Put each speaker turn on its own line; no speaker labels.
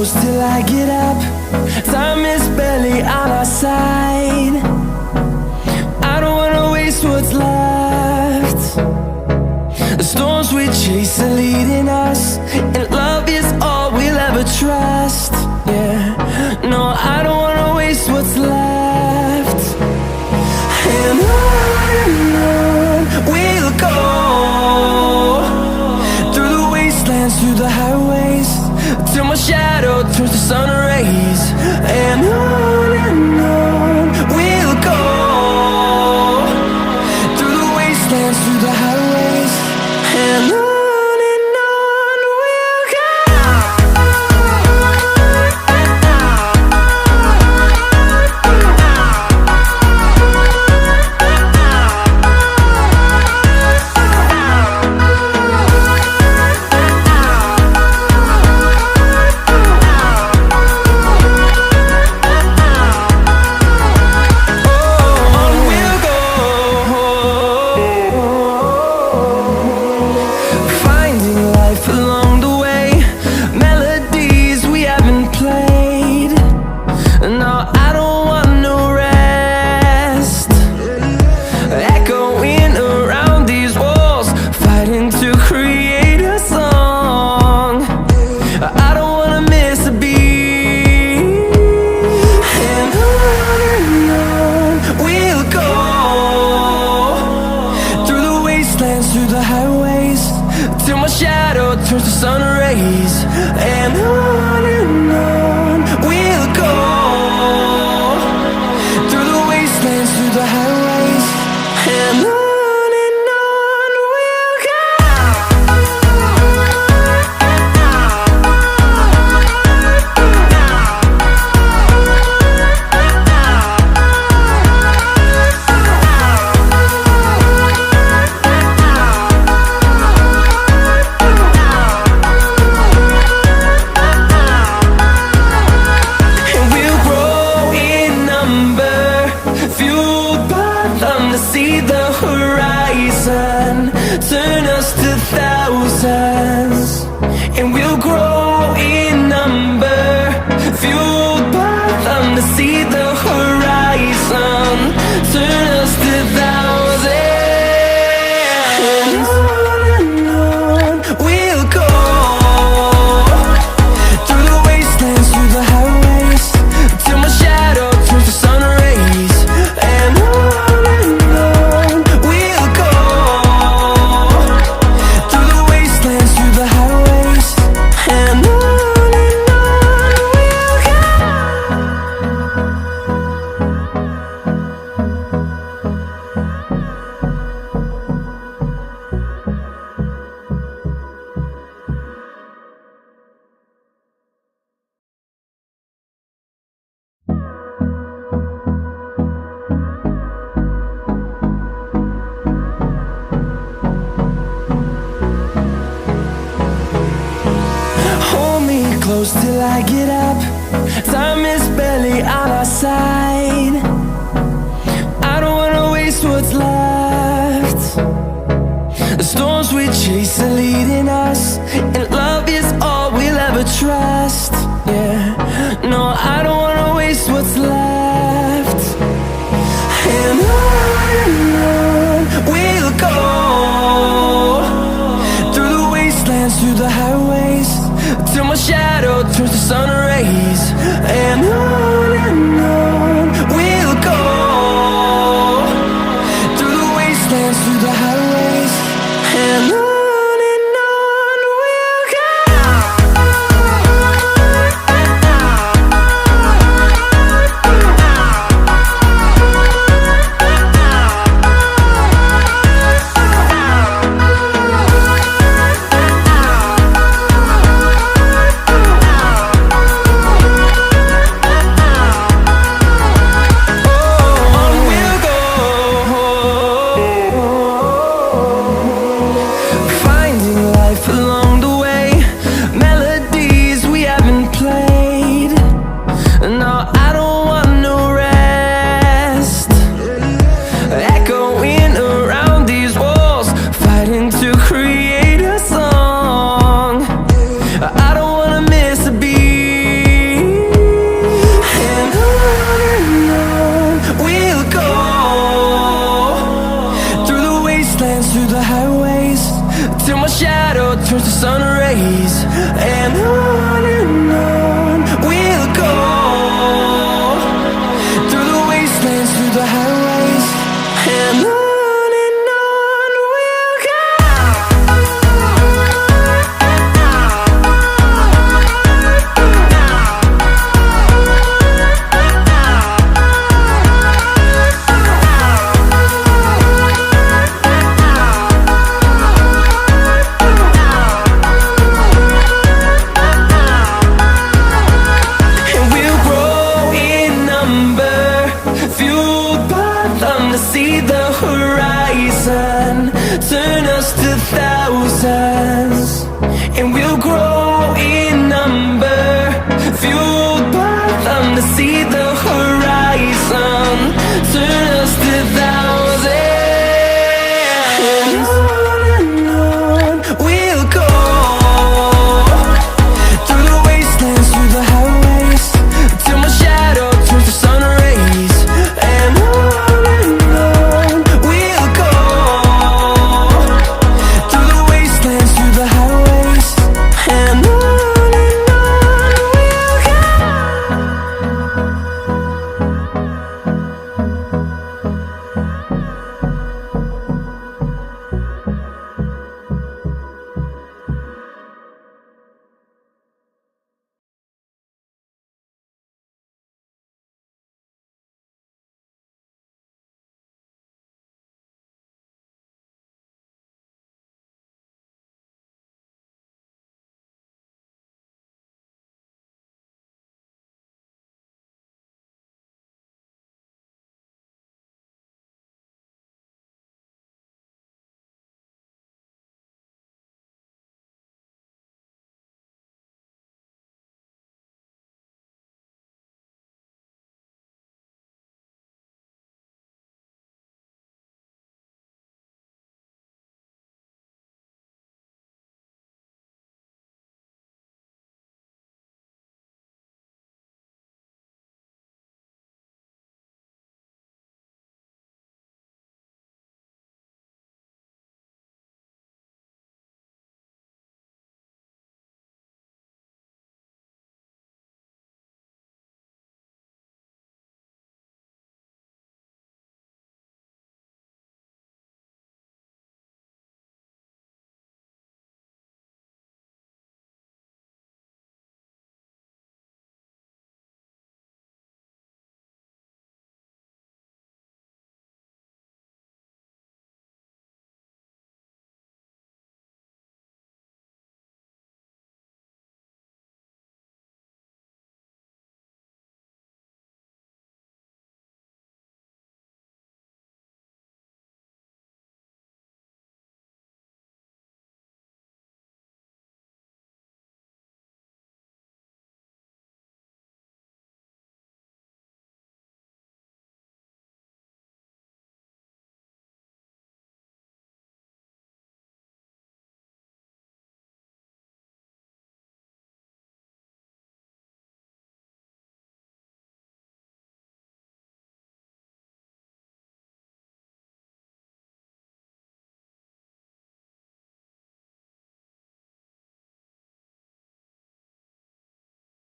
close till I get up. Time is barely on our side. I don't wanna waste what's left. The storms we chase are leading us, and love is all we'll ever trust. Yeah, no, I don't wanna waste what's left. And on we'll go, through the wastelands, through the highways, till my shadow turns to sun rays. And on we'll go, through the wastelands, through the highways, and on we'll go. Turns to sun rays, and on we'll go, through the wastelands, through the highways, and on we'll go. Turn us to thousands, and we'll grow in number, fueled by them to see the horizon. Turn us to thousands, and on we'll go, through the wastelands, through the highways, till my shadow turns to sun rays. And on we'll go, through the wastelands, through the highways, and on we'll go. Hold me close till I get up. Time is barely on our side. I don't wanna waste what's left. The storms we chase are leading us,